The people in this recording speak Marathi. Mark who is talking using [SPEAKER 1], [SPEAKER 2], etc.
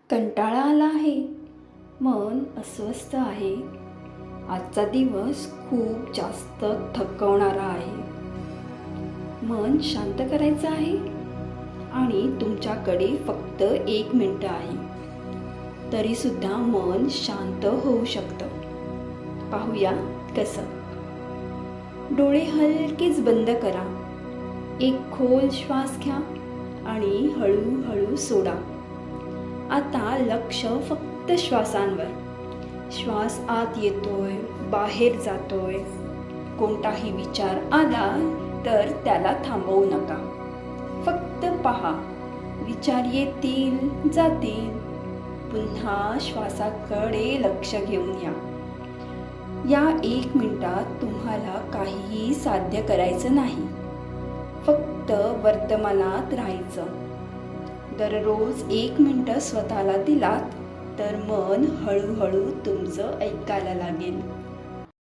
[SPEAKER 1] कंटाळा आला आहे, मन अस्वस्थ आहे. आजचा दिवस खूप जास्त थकवणारा आहे. मन शांत करायचं आहे आणि तुमच्याकडे फक्त 1 मिनिट आहे. तरीसुद्धा मन शांत होऊ शकतं. पाहूया कसं. डोळे हलकेच बंद करा. एक खोल श्वास घ्या आणि हळूहळू सोडा. आता लक्ष फक्त श्वासांवर. श्वास आत येतोय, बाहेर जातोय. कोणताही विचार आला तर त्याला थांबवू नका. फक्त पहा. विचार येतील, जातील. पुन्हा श्वासाकडे लक्ष घेऊन या. या 1 मिनिटात तुम्हाला काहीही साध्य करायचं नाही. फक्त वर्तमानात राहायचं. दररोज 1 मिनिट स्वतःला दिलात तर मन हळूहळू तुमचं ऐकायला लागेल.